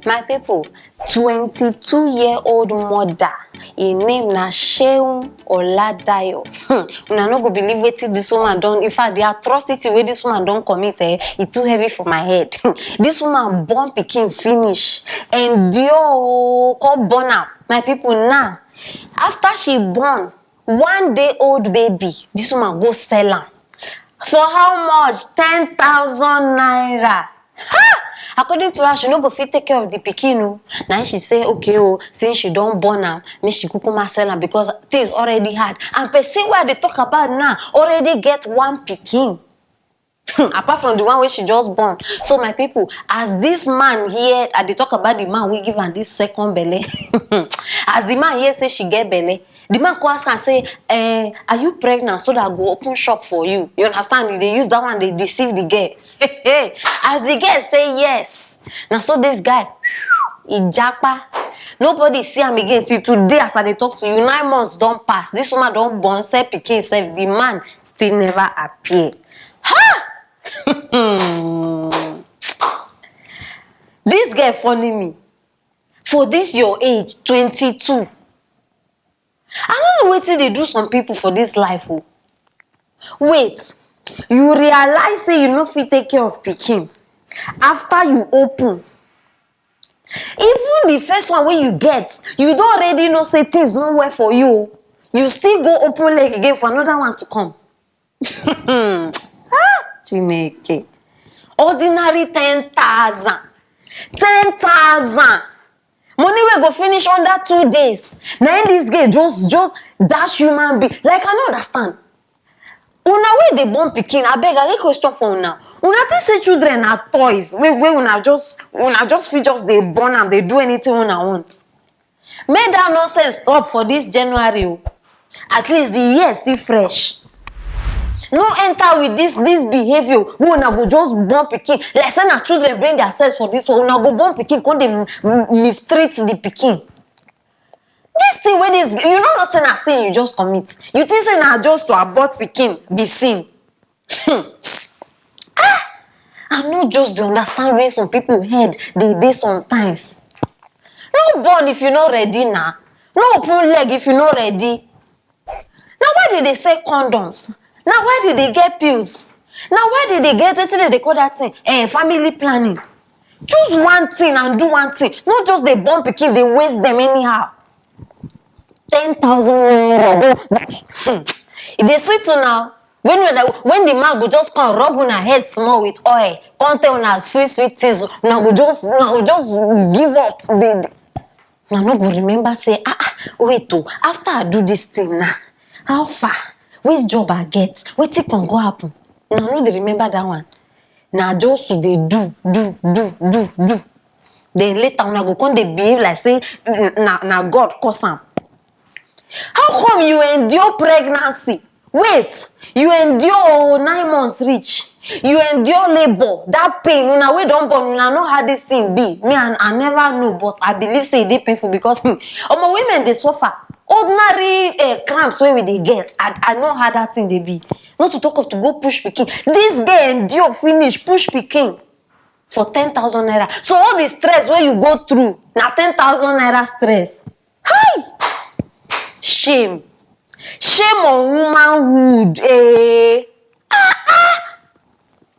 My people, 22-year-old mother, her name na Seun Oladayo. Una no go believe wetin this woman done. In fact, the atrocity wey this woman don commit, e too heavy for my head. This woman born pikin finish, endure come born am. My people, now, after she born 1 day old baby, this woman go sell am. For how much? 10,000 naira. Ha! According to her, she no go fit take care of the pikin. Now she say, okay, since she don't born am, make she kukuma sell am because things already hard. And person where they talk about now already get one pikin. Apart from the one where she just born. So my people, as this man here, they talk about the man we give her this second belly. As the man here say she get belly, the man go ask and say, are you pregnant so that I go open shop for you? You understand? They use that one, they deceive the girl. As the girl say yes. Now so this guy, he japa. Nobody see him again till today as I talk to you. 9 months don't pass. This woman don't born, say pikin, say the man still never appear. Ha! This girl funny me. For this your age, 22. I don't know what they do some people for this life. Oh. Wait, you realize say you no fit take care of pikin after you open. Even the first one when you get, you don't already know say things no work for you. You still go open leg again for another one to come. Chineke. Ordinary 10,000. 10,000. Money will go finish under 2 days. Now this girl just dash human being. Like I don't understand. Una wey dey born pikin, abeg I get question for una. Una think say children are toys. Wey una just fit just dey born am, dey do anything una want. Make that nonsense stop for this January. At least the year still fresh. No enter with this behavior. Una go just born pikin. Like say na children bring themselves for this one. Una go born pikin, come dey mistreat the pikin. This thing wey this, you know say na sin you just commit. You think say na just to abort pikin be sin. I no just dey understand where some people head dey sometimes. No born if you no ready now. No open leg if you no ready. Now why did they say condoms? Now why did they get pills? Now why did they get wetin they call that thing? Family planning. Choose one thing and do one thing. Not just they born pikin, they waste them anyhow. 10,000 naira. They sweet to now. When the man go just come rub on her head small with oil, come tell una sweet things. Now go just give up. Now no go remember say wait after I do this thing now, how far? Which job I get? Wetin can go happen? Now no dey remember that one. Now just to dey do. Then later una go come dey behave like say na God cause am. How come you endure pregnancy? Wait, you endure 9 months reach. You endure labor, that pain. Una wey don born, una know how this thing be. Me, I never know, but I believe say e dey painful because women dey suffer. Ordinary cramps wey we dey get, I know how that thing dey be. Not to talk of to go push pikin. This girl endure finish push pikin for 10,000 naira. So all the stress wey you go through na 10,000 naira stress. Hi! Shame on womanhood.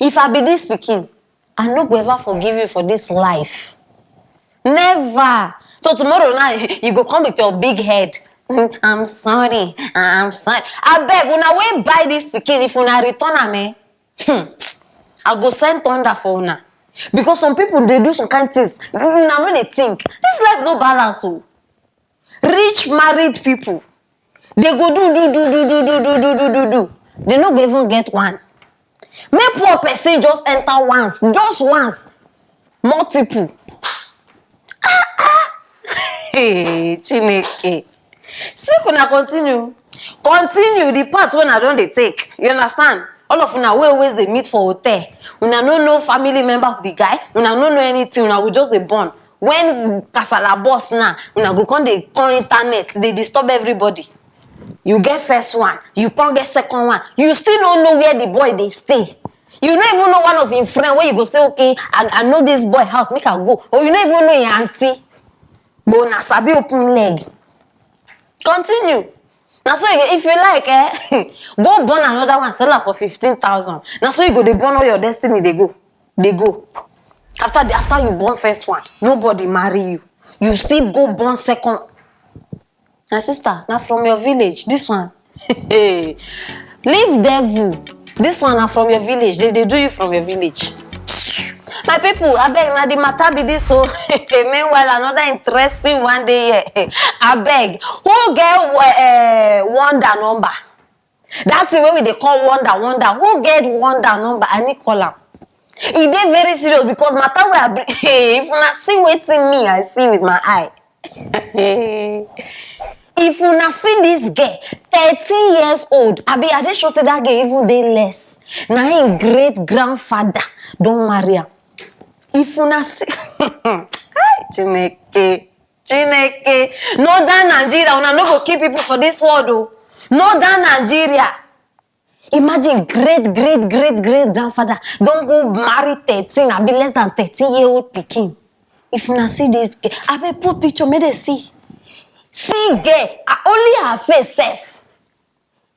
If I be this pikin, I no go ever forgive you for this life. Never. So tomorrow night you go come with your big head. I'm sorry. I beg una wey buy this pikin, if una return am, I go send thunder for una. Because some people they do some kind things. Una no dey think. This life no balance. Rich married people, they go do. They no go even get one. Make poor person just enter once, multiple. Hey, Chineke. So una continue the part when I don't dey take. You understand? All of una wey always dey meet for hotel. Una no know family member of the guy. Una no know anything. Una will just dey born. When kasala boss now, una go come dey on internet, they disturb everybody. You get first one, you can't get second one. You still don't know where the boy they stay. You don't even know one of your friend where you go say, okay, I know this boy house, make her go. Or you don't even know your auntie. But na sabi open leg. Continue. Now so if you like, go burn another one, sell her for 15,000. Now so you go, they burn all your destiny, they go. They go. After you born first one, nobody marry you. You still go born second. My sister, now from your village, this one. Leave devil. This one are from your village. They do you from your village. My people, I beg, now the matter be this so. Meanwhile, another interesting one day here. I beg, who get wonder number? That's the way they call wonder. Who get wonder number? I need call am. It dey very serious because matter where I bring. If una see waiting me, I see with my eye. If una see this girl, 13 years old, I dey sure say that girl even dey less. Na him great grandfather don marry am. If una see, Chineke, Northern Nigeria, una no go kill people for this world o. Northern Nigeria. Imagine great grandfather don go marry 13, I be less than 13-year-old pikin. If una see this girl, I be put picture, make they see. See girl, only her face sef.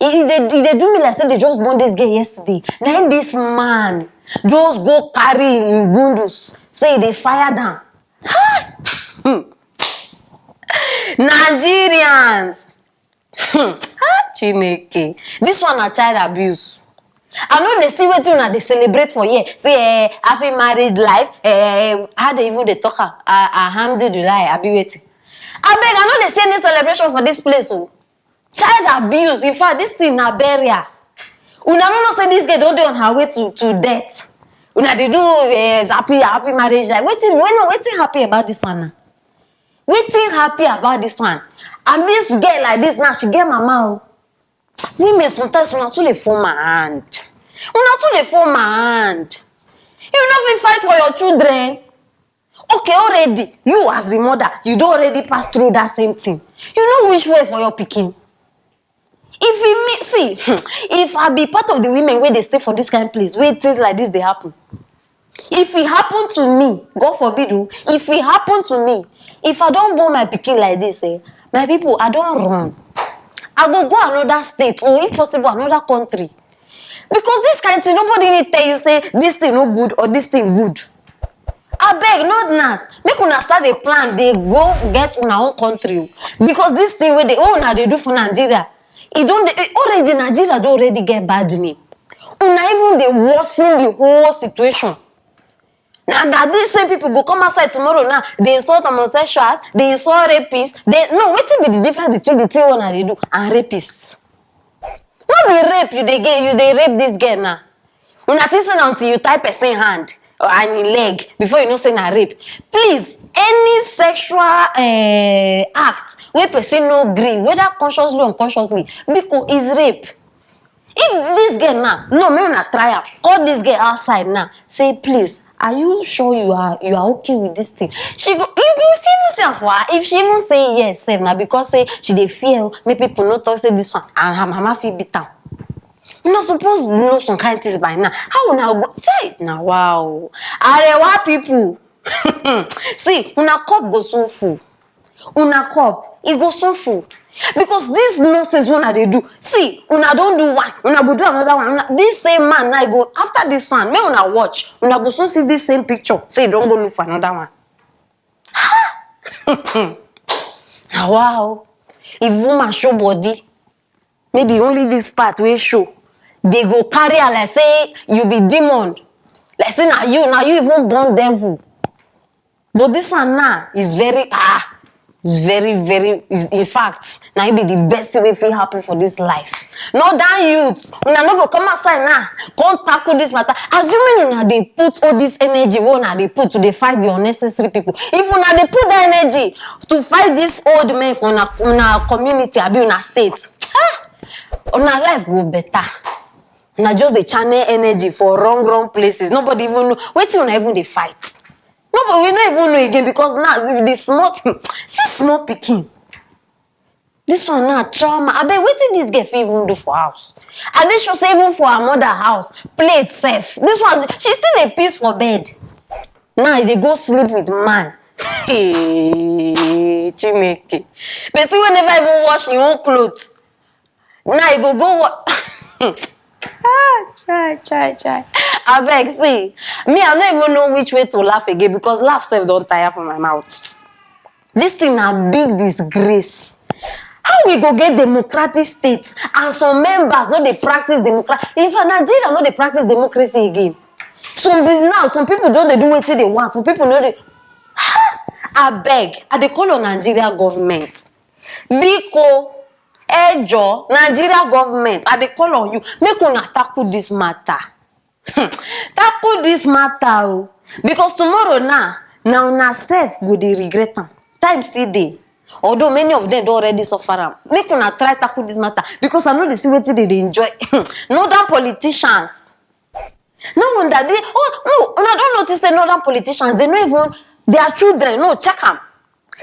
If they do me like say they just born this girl yesterday. Then this man just go carry in bundles, say they fire down. Nigerians. Chineke. This one na child abuse. I know they see wetin una dey celebrate for here. Say happy married life. How they even dey talk am? Alhamdulillah, abi wetin? Abeg, I know they see any celebration for this place. Oh, child abuse. In fact, this thing na burial. Una no know say this girl don dey on her way to death. Una dey do happy marriage life. Wetin happy about this one now? Wetin happy about this one? And this girl like this now, she get mama. Women sometimes una too dey form my hand. Una too dey form my hand. You no fit fight for your children. Okay, already you as the mother, you don already pass through that same thing. You know which way for your pikin. If I be part of the women where they stay for this kind of place, where things like this they happen. If it happen to me, God forbid, if it happen to me, if I don't born my pikin like this, my people, I don't run. I will go another state or if possible another country. Because this kind of thing, nobody need tell you say this thing no good or this thing good. I beg, not nas. Make una start a plan, they go get una own country. Because this thing where they do for Nigeria, already Nigeria don't already get bad name. Una even they worsen the whole situation. Now that these same people go come outside tomorrow now, they insult homosexuals, they insult rapists. What be the difference between the thing one they do and rapists? Not be rape they rape this girl now. Una think until you tie person hand and in leg before you know say na rape. Please, any sexual act where person no gree, whether consciously or unconsciously, because it's rape. If this girl now, no, me una try am, call this girl outside now, say please, are you sure you are okay with this thing? You go see even for her. If she even say yes, now because say she dey fear, make people not talk say this one, and her mama feel beat am. You not supposed to know some kind of things by now. How una go say it now? Wow, Arewa people. See, una cup go so full. Una cup, it go so full. Because this nonsense one they do. See, una don't do one, una go do another one. This same man now go after this one. May una watch, una go soon see this same picture. Say don't go look for another one. Wow. If woman show body, maybe only this part will show. They go carry her like say you be demon. Like say now you even born devil. But this one now is very in fact, now it be the best way to happen for this life. Not that youth, una no go come outside now, come tackle this matter. Assuming una they put all this energy, una they put to fight the unnecessary people. If una they put the energy to fight this old man for una community, abi una state, una life go better. Una just the channel energy for wrong places. Nobody even know. Wait till una even they fight. No, but we don't even know again because now the small thing, see small picking. This one na trauma. Abeg, wetin this girl fit even do for house? And they sure say even for her mother house, plate safe. This one, she still dey piss for bed. Now they go sleep with man. Chineke. Person wey never even wash him own clothes. Now you go wash. Chai. Abeg, see, me I don't even know which way to laugh again because laugh self don tire for my mouth. This thing na big disgrace. How we go get democratic state and some members no dey practice democracy? In fact, Nigeria no dey practice democracy again. Some people just dey do wetin they want. Some people no dey. Abeg, I dey call on Nigeria government. Biko, Ejo, Nigeria government, I dey call on you. Make una tackle this matter. Tackle this matter, because tomorrow now una self go dey regret am. Time still dey. Although many of them don already suffer am. Make una try tackle this matter because I know they see wetin they dey enjoy. Northern politicians. No wonder they una don't notice say northern politicians, they no even their children, no, check am.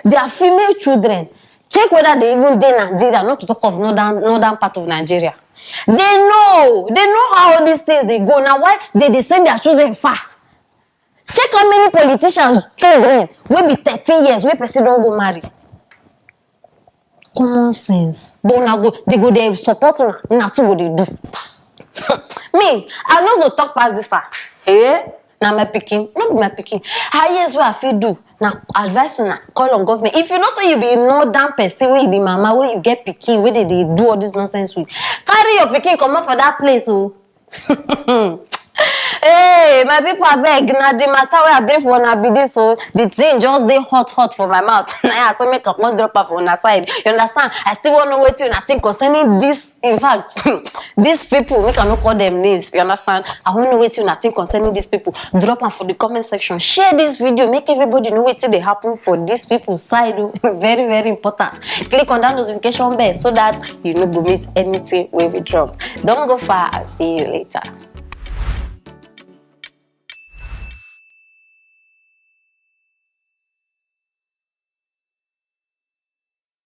Their female children. Check whether they even dey Nigeria, not to talk of northern part of Nigeria. They know how all these things they go. Now why they send their children far? Check how many politicians children will be 13 years where person don't go marry. Common sense. But they support una too what they do. Me, I no go talk past this. Now my picking, not be my picking. Highest way I feel do. Now advice una call on government. If you know say you be northern person, where you be mama, where you get picking, where they do all this nonsense with, carry your picking, come out for that place, oh. Hey, my people, I beg. Now the matter where I bring for una be this, so the thing just dey hot for my mouth. Now I say make one drop up on the side. You understand? I still want to know what you think concerning this. In fact, these people, we cannot call them names. You understand? I want to know what you think concerning these people. Drop them for the comment section. Share this video. Make everybody know what they happen for these people's side. Very, very important. Click on that notification bell so that you no go miss anything when we drop. Don't go far. I'll see you later.